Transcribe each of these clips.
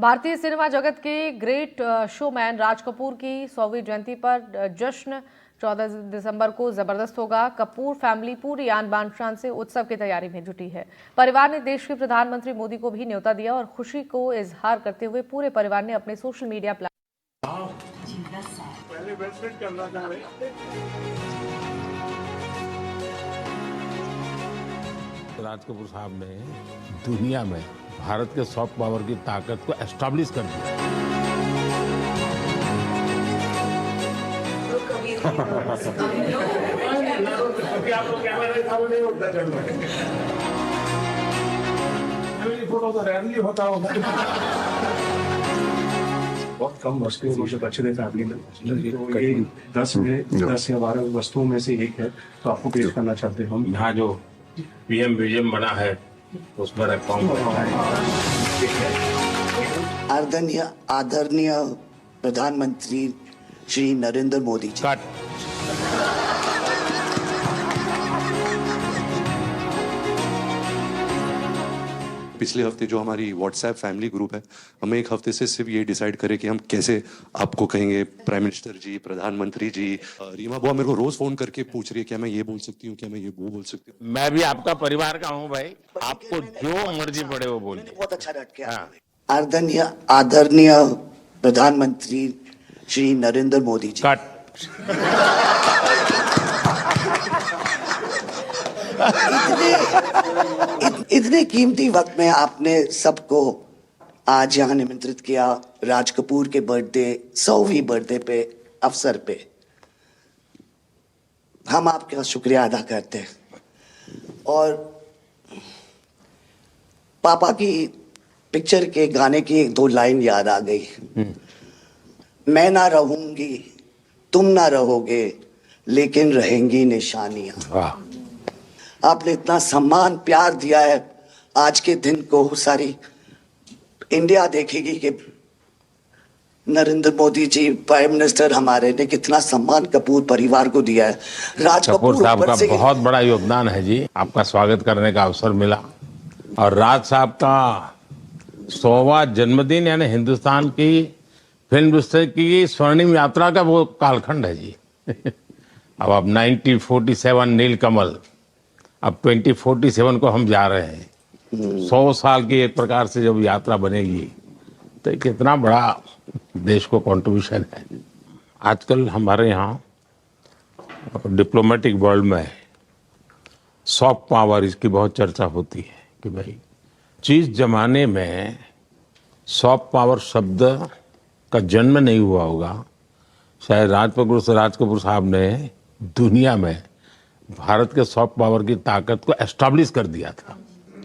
भारतीय सिनेमा जगत के ग्रेट शोमैन राज कपूर की 100वीं जयंती पर जश्न 14 दिसंबर को जबरदस्त होगा। कपूर फैमिली पूरी आन बान शान से उत्सव की तैयारी में जुटी है। परिवार ने देश के प्रधानमंत्री मोदी को भी न्योता दिया और खुशी को इजहार करते हुए पूरे परिवार ने अपने सोशल मीडिया राज कपूर साहब ने दुनिया में भारत के सॉफ्ट पावर की ताकत को एस्टैब्लिश कर दिया। फोटो तो रैरली होता होगा। बहुत कम वस्तुएं मुझे बचे थे फैमिली में, तो ये 10 या 12 वस्तुओं में से एक है, तो आपको पेश करना चाहते हैं हम। यहाँ जो पीएम म्यूजियम बना है उस पर आदरणीय प्रधानमंत्री श्री नरेंद्र मोदी जी। पिछले हफ्ते जो हमारी व्हाट्सएप फैमिली ग्रुप है, हमें एक हफ्ते से सिर्फ ये डिसाइड करें कि हम कैसे आपको कहेंगे प्राइम मिनिस्टर जी, प्रधानमंत्री जी। रीमा बुआ मेरे को रोज फोन करके पूछ रही है क्या मैं ये बोल सकती हूँ, क्या मैं ये वो बोल सकती हूँ। मैं भी आपका परिवार का हूँ भाई, आपको जो मर्जी पड़े वो बोलिए। बहुत अच्छा रट के आदरणीय प्रधानमंत्री श्री नरेंद्र मोदी जी। इतने कीमती वक्त में आपने सबको आज यहाँ निमंत्रित किया राज कपूर के बर्थडे 100वीं बर्थडे पे अवसर पे। हम आपका शुक्रिया अदा करते हैं। और पापा की पिक्चर के गाने की 1-2 लाइन याद आ गई। मैं ना रहूंगी, तुम ना रहोगे, लेकिन रहेंगी निशानियां। आपने इतना सम्मान प्यार दिया है, आज के दिन को सारी इंडिया देखेगी कि नरेंद्र मोदी जी प्राइम मिनिस्टर हमारे ने कितना सम्मान कपूर परिवार को दिया है। राज कपूर साहब का बहुत बड़ा योगदान है जी। आपका स्वागत करने का अवसर मिला और राज साहब का 100वां जन्मदिन यानी हिंदुस्तान की फिल्म इंडस्ट्री की स्वर्णिम यात्रा का वो कालखंड है जी। अब 1947 नीलकमल, अब 2047 को हम जा रहे हैं। 100 साल की एक प्रकार से जब यात्रा बनेगी तो कितना बड़ा देश को कंट्रीब्यूशन है। आजकल हमारे यहाँ डिप्लोमेटिक वर्ल्ड में सॉफ्ट पावर इसकी बहुत चर्चा होती है कि भाई जिस जमाने में सॉफ्ट पावर शब्द का जन्म नहीं हुआ होगा, शायद राज कपूर साहब ने दुनिया में भारत के सॉफ्ट पावर की ताकत को एस्टैब्लिश कर दिया था।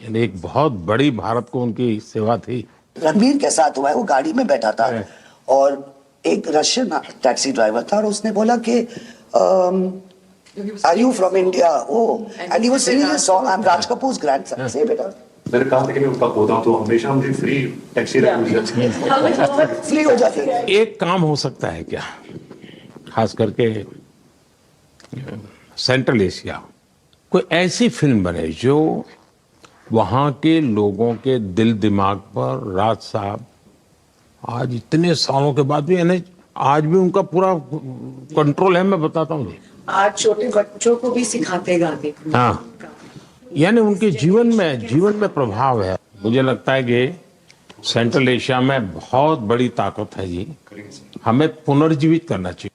यानी एक बहुत बड़ी भारत को उनकी सेवा थी। रणबीर के साथ हुआ है, वो गाड़ी में बैठा था और एक रशियन टैक्सी ड्राइवर था और उसने बोला कि are you from India? And he was singing a song, I am Raj Kapoor's grandson. से बेटा मैंने कहा था कि मैं उनका पोता हूं तो हमेशा मुझे फ्री टैक्सी फ्री हो जाती है। एक काम हो सकता है क्या, खास करके सेंट्रल एशिया, कोई ऐसी फिल्म बने जो वहाँ के लोगों के दिल दिमाग पर राज साहब आज इतने सालों के बाद भी यानी आज भी उनका पूरा कंट्रोल है। मैं बताता हूँ जी, आज छोटे बच्चों को भी सिखाते गाते। हाँ, यानी उनके जीवन में प्रभाव है। मुझे लगता है कि सेंट्रल एशिया में बहुत बड़ी ताकत है जी। हमें पुनर्जीवित करना चाहिए,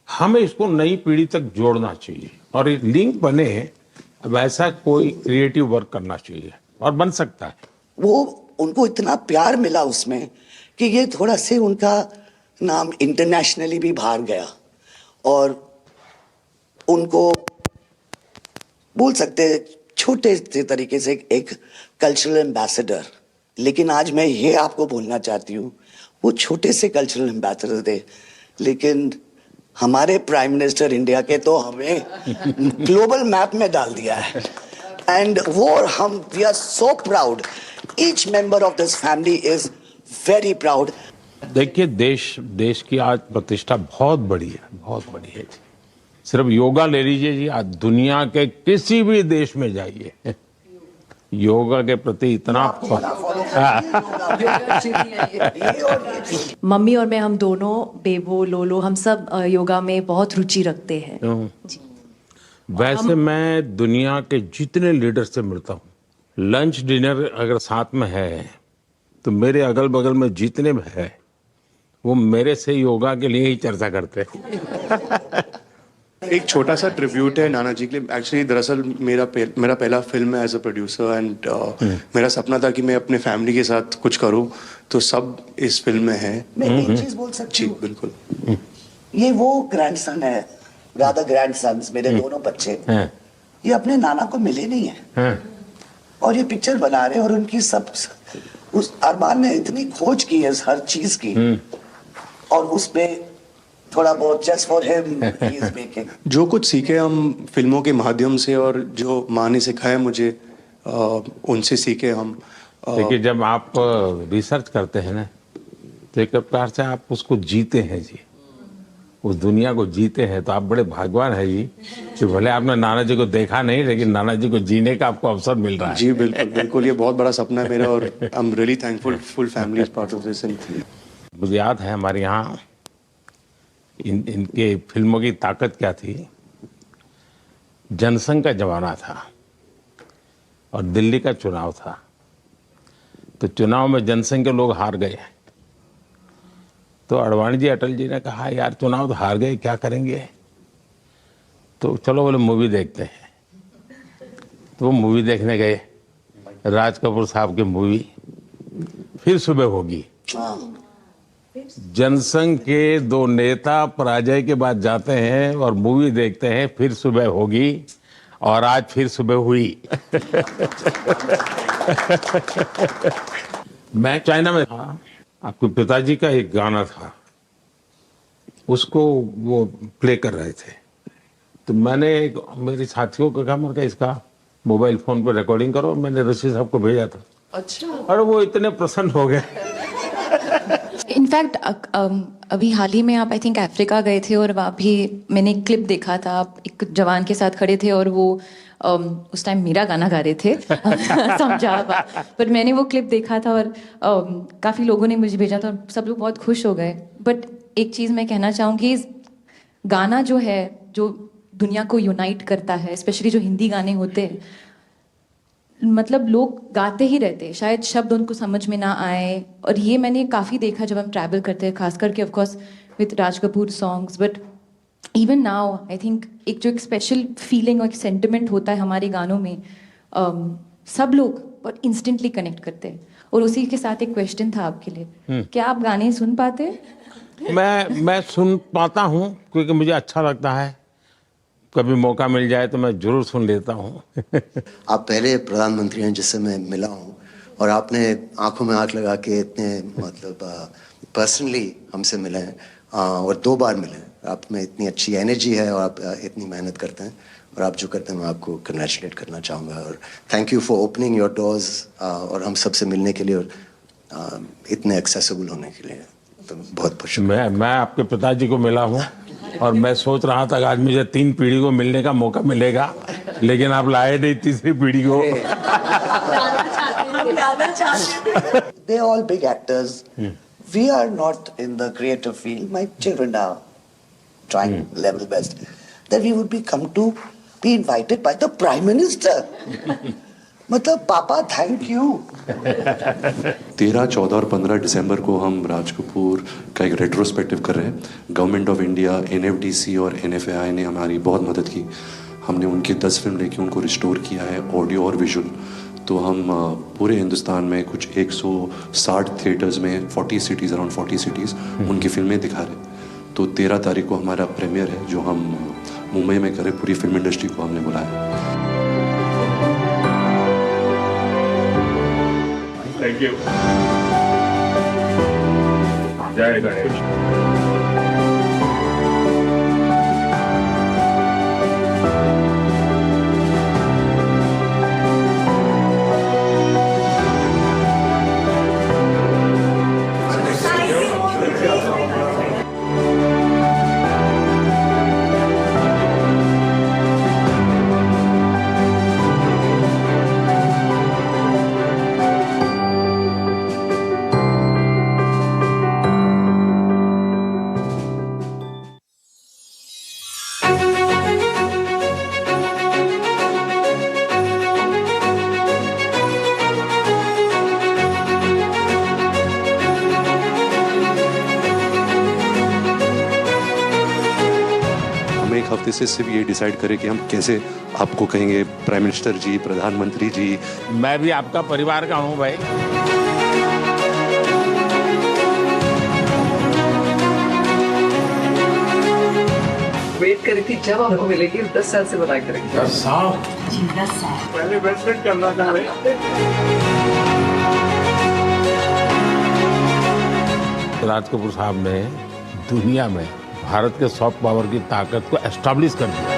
हमें इसको नई पीढ़ी तक जोड़ना चाहिए और एक लिंक बने, वैसा कोई क्रिएटिव वर्क करना चाहिए और बन सकता है। वो उनको इतना प्यार मिला उसमें कि ये थोड़ा से उनका नाम इंटरनेशनली भी बाहर गया और उनको बोल सकते हैं छोटे से तरीके से एक कल्चरल एम्बेसडर। लेकिन आज मैं ये आपको बोलना चाहती हूँ, वो छोटे से कल्चरल एम्बेसडर थे, लेकिन हमारे प्राइम मिनिस्टर इंडिया के तो हमें ग्लोबल मैप में डाल दिया है। एंड वो हम we are so proud, each member of this family is very proud. देखिए देश की आज प्रतिष्ठा बहुत बड़ी है। सिर्फ योगा ले लीजिए जी, आज दुनिया के किसी भी देश में जाइए, योगा के प्रति इतना मम्मी और मैं, हम दोनों, बेबो, लोलो, हम सब योगा में बहुत रुचि रखते हैं। जी। वैसे मैं दुनिया के जितने लीडर से मिलता हूँ, लंच डिनर अगर साथ में है तो मेरे अगल बगल में जितने भी है वो मेरे से योगा के लिए ही चर्चा करते हैं। एक छोटा सा ट्रिब्यूट है नाना जी के लिए। एक्चुअली दरअसल मेरा पहला फिल्म है एज अ प्रोड्यूसर, एंड मेरा सपना था कि मैं अपने फैमिली के साथ कुछ करूं, तो सब इस फिल्म में है। मैं एक चीज बोल सकती जी हूँ, बिल्कुल। ये वो ग्रैंडसन है, राधा ग्रैंडसन्स, मेरे दोनों बच्चे, हैं, ये अपने नाना को मिले नहीं है हैं। और ये पिक्चर बना रहे हैं, और उनकी सब उस अरमान ने इतनी खोज की है हर चीज की, और उसपे थोड़ा बहुत just for him he is making. जो कुछ सीखे हम फिल्मों के माध्यम से, और जो माँ ने सिखाया मुझे, उनसे सीखे हम। देखिए, जब आप रिसर्च करते हैं ना तो एक प्रकार से आप उसको जीते हैं जी, उस दुनिया को जीते हैं, तो आप बड़े भाग्यवान हैं जी कि भले आपने नाना जी को देखा नहीं, लेकिन नाना जी को जीने का आपको अवसर मिल रहा है। जी बिल्कुल बिल्कुल, ये बहुत बड़ा सपना है मेरा, और I am really thankful, full family is part of this. मुझे याद है हमारे यहाँ इनके फिल्मों की ताकत क्या थी। जनसंघ का जमाना था और दिल्ली का चुनाव था, तो चुनाव में जनसंघ के लोग हार गए, तो अडवाणी जी, अटल जी ने कहा यार चुनाव तो हार गए, क्या करेंगे, तो चलो बोले मूवी देखते हैं। तो वो मूवी देखने गए, राज कपूर साहब की मूवी फिर सुबह होगी। जनसंघ के दो नेता पराजय के बाद जाते हैं और मूवी देखते हैं फिर सुबह होगी, और आज फिर सुबह हुई। मैं चाइना में था, आपके पिताजी का एक गाना था, उसको वो प्ले कर रहे थे, तो मैंने मेरे साथियों को कहा, मैंने इसका मोबाइल फोन पर रिकॉर्डिंग करो, मैंने ऋषि साहब को भेजा था। अच्छा। और वो इतने प्रसन्न हो गए। इनफैक्ट अभी हाल ही में आप आई थिंक अफ्रीका गए थे, और वहाँ भी मैंने एक क्लिप देखा था, आप एक जवान के साथ खड़े थे और वो उस टाइम मेरा गाना गा रहे थे। समझा, बट मैंने वो क्लिप देखा था और काफ़ी लोगों ने मुझे भेजा था और सब लोग बहुत खुश हो गए। बट एक चीज़ मैं कहना चाहूँगी, गाना जो है, जो दुनिया को यूनाइट करता है, स्पेशली जो हिंदी गाने होते हैं, मतलब लोग गाते ही रहते हैं, शायद शब्द उनको समझ में ना आए। और ये मैंने काफ़ी देखा जब हम ट्रैवल करते हैं, खास करके of course with Raj Kapoor songs, but even now I think एक जो एक स्पेशल फीलिंग और एक सेंटिमेंट होता है हमारे गानों में, सब लोग बहुत इंस्टेंटली कनेक्ट करते हैं। और उसी के साथ एक क्वेश्चन था आपके लिए, क्या आप गाने सुन पाते हैं? मैं सुन पाता हूँ, क्योंकि मुझे अच्छा लगता है, कभी मौका मिल जाए तो मैं जरूर सुन लेता हूँ। आप पहले प्रधानमंत्री हैं जिससे मैं मिला हूँ, और आपने आंखों में आंख लगा के इतने मतलब पर्सनली हमसे मिले हैं, और 2 बार मिले हैं। आप में इतनी अच्छी एनर्जी है और आप इतनी मेहनत करते हैं, और आप जो करते हैं मैं आपको कंग्रेचुलेट करना चाहूँगा, और thank you for opening your doors, और हम सबसे मिलने के लिए और इतने एक्सेसिबल होने के लिए, तो बहुत खुश हूँ। मैं आपके पिताजी को मिला हूँ, और मैं सोच रहा था कि आज मुझे 3 पीढ़ी को मिलने का मौका मिलेगा, लेकिन आप लाए नहीं तीसरी पीढ़ी को। They're all big actors. We are not in the creative field. My children are trying level best. That we would be invited by the Prime Minister. मतलब पापा थैंक यू। 13, 14 और 15 दिसंबर को हम राज कपूर का एक रेट्रोस्पेक्टिव कर रहे हैं। गवर्नमेंट ऑफ इंडिया, NFDC और NFAI ने हमारी बहुत मदद की। हमने उनकी 10 फिल्म लेके उनको रिस्टोर किया है, ऑडियो और विजुअल। तो हम पूरे हिंदुस्तान में कुछ 160 थिएटर्स में 40 सिटीज़, अराउंड 40 सिटीज़ उनकी फिल्में दिखा रहे हैं। तो 13 तारीख को हमारा प्रीमियर है, जो हम मुंबई में करें। पूरी फिल्म इंडस्ट्री को हमने बुलाया। Thank you. जय गणेश। हफ्ते से सिर्फ ये डिसाइड करें कि हम कैसे आपको कहेंगे प्राइम मिनिस्टर जी, प्रधानमंत्री जी। मैं भी आपका परिवार का हूँ भाई। वेट करी थी जब आपको मिलेगी 10 साल से बनाए करेंगे। 10 साल जी 10 साल पहले इन्वेस्टमेंट करना था भाई। राज कपूर साहब ने दुनिया में भारत के सॉफ्ट पावर की ताकत को एस्टैब्लिश कर दिया।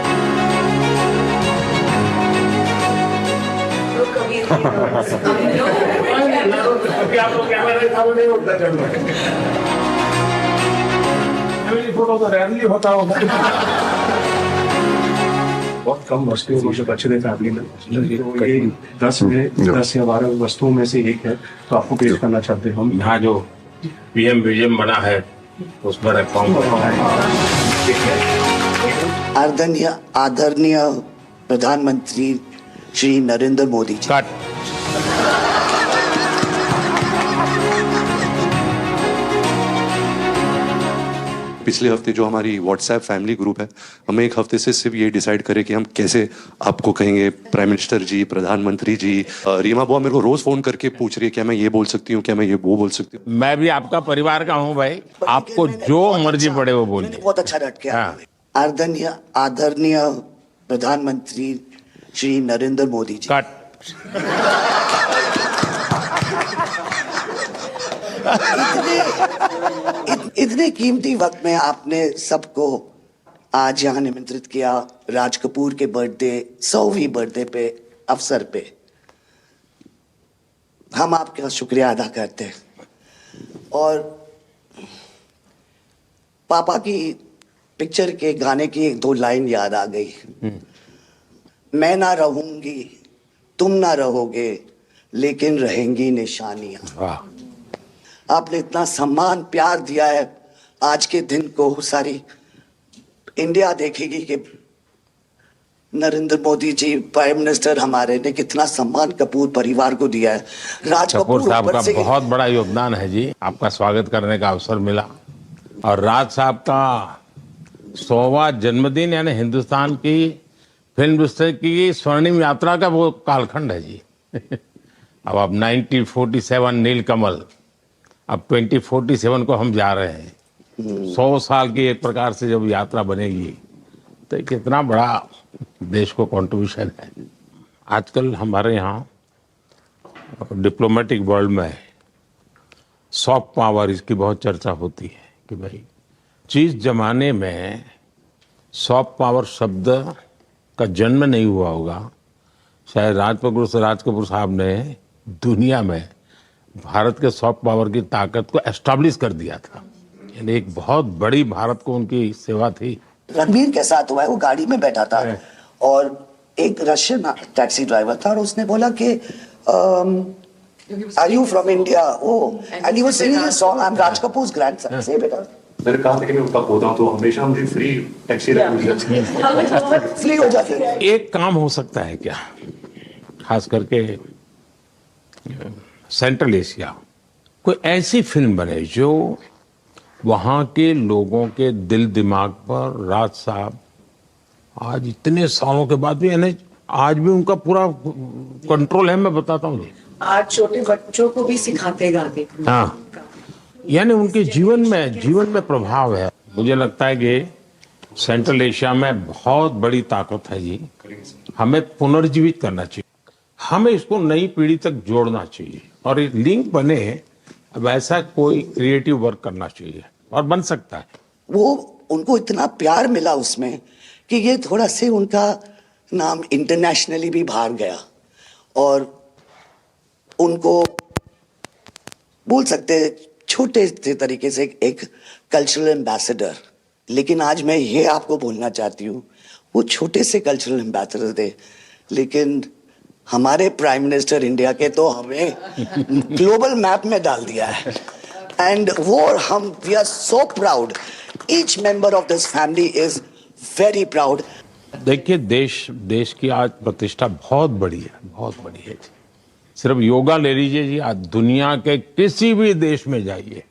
तो कभी फोटो तो रैरली होता होगा। बहुत कम वस्तुओं में जो बचे थे फैमिली में, तो ये 10 या 12 वस्तुओं में से एक है, तो आपको पेश करना चाहते हैं हम। यहाँ जो पीएम म्यूजियम बना है उस पर आदरणीय प्रधानमंत्री श्री नरेंद्र मोदी जी। कट। पिछले हफ्ते जो हमारी व्हाट्सएप फैमिली ग्रुप है, हमें एक हफ्ते से सिर्फ ये डिसाइड करें कि हम कैसे आपको कहेंगे प्राइम मिनिस्टर जी, प्रधानमंत्री जी। रीमा बुआ मेरे को रोज फोन करके पूछ रही है क्या मैं ये बोल सकती हूँ, क्या मैं ये वो बोल सकती हूँ। मैं भी आपका परिवार का हूँ भाई, आपको जो मर्जी पड़े वो बोलिए। बहुत अच्छा रट के आदरणीय प्रधानमंत्री श्री नरेंद्र मोदी जी। कट। इतने कीमती वक्त में आपने सबको आज यहाँ निमंत्रित किया राज कपूर के बर्थडे 100वीं बर्थडे पे अवसर पे। हम आपका शुक्रिया अदा करते हैं। और पापा की पिक्चर के गाने की एक दो लाइन याद आ गई। मैं ना रहूंगी, तुम ना रहोगे, लेकिन रहेंगी निशानियां। वाह। आपने इतना सम्मान प्यार दिया है, आज के दिन को सारी इंडिया देखेगी कि नरेंद्र मोदी जी प्राइम मिनिस्टर हमारे ने कितना सम्मान कपूर परिवार को दिया है। राज कपूर साहब ऊपर का से बहुत बड़ा योगदान है जी। आपका स्वागत करने का अवसर मिला और राज साहब का 100वां जन्मदिन यानी हिंदुस्तान की फिल्म इंडस्ट्री की स्वर्णिम यात्रा का वो कालखंड है जी। अब 1947 नीलकमल, अब 2047 को हम जा रहे हैं। 100 साल की एक प्रकार से जब यात्रा बनेगी तो कितना बड़ा देश को कंट्रीब्यूशन है। आजकल हमारे यहाँ डिप्लोमेटिक वर्ल्ड में सॉफ्ट पावर इसकी बहुत चर्चा होती है कि भाई जिस जमाने में सॉफ्ट पावर शब्द का जन्म नहीं हुआ होगा, शायद राज कपूर साहब ने दुनिया में भारत के सॉफ्ट पावर की ताकत को एस्टैब्लिश कर दिया था। यानी एक बहुत बड़ी भारत को उनकी सेवा थी। रणबीर के साथ हुआ है, वो गाड़ी में बैठा था और एक रशियन टैक्सी ड्राइवर था और उसने बोला कि are you from India? And he was singing a song, I am Raj Kapoor's grandson. से बेटा मैंने कहा था कि मैं उनका पोता हूं, तो हमेशा मुझे फ्री टैक्सी फ्री हो जाती है। एक काम हो सकता है क्या, खास करके सेंट्रल एशिया, कोई ऐसी फिल्म बने जो वहाँ के लोगों के दिल दिमाग पर राज साहब आज इतने सालों के बाद भी, यानी आज भी उनका पूरा कंट्रोल है। मैं बताता हूँ जी, आज छोटे बच्चों को भी सिखाते गाते। हाँ, यानी उनके जीवन में प्रभाव है। मुझे लगता है कि सेंट्रल एशिया में बहुत बड़ी ताकत है जी। हमें पुनर्जीवित करना चाहिए, हमें इसको नई पीढ़ी तक जोड़ना चाहिए और एक लिंक बने। अब ऐसा कोई क्रिएटिव वर्क करना चाहिए और बन सकता है। वो उनको इतना प्यार मिला उसमें कि ये थोड़ा से उनका नाम इंटरनेशनली भी बाहर गया और उनको बोल सकते हैं छोटे से तरीके से एक कल्चरल एम्बेसडर। लेकिन आज मैं ये आपको बोलना चाहती हूँ, वो छोटे से कल्चरल एम्बेसडर थे, लेकिन हमारे प्राइम मिनिस्टर इंडिया के तो हमें ग्लोबल मैप में डाल दिया है। एंड वो हम we are so proud, each member of this family is very proud. देखिए देश की आज प्रतिष्ठा बहुत बड़ी है। सिर्फ योगा ले लीजिए जी, आज दुनिया के किसी भी देश में जाइए,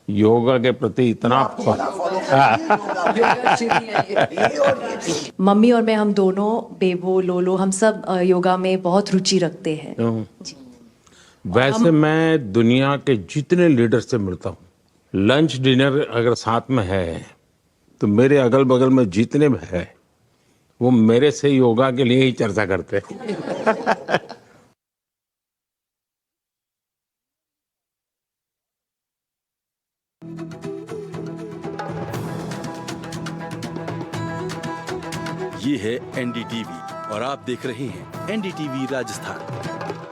योगा के प्रति इतना मम्मी और मैं हम दोनों बेबो लोलो हम सब योगा में बहुत रुचि रखते हैं। वैसे मैं दुनिया के जितने लीडर से मिलता हूँ, लंच डिनर अगर साथ में है तो मेरे अगल बगल में जितने भी है वो मेरे से योगा के लिए ही चर्चा करते हैं। ये है एनडीटीवी और आप देख रहे हैं एनडीटीवी राजस्थान।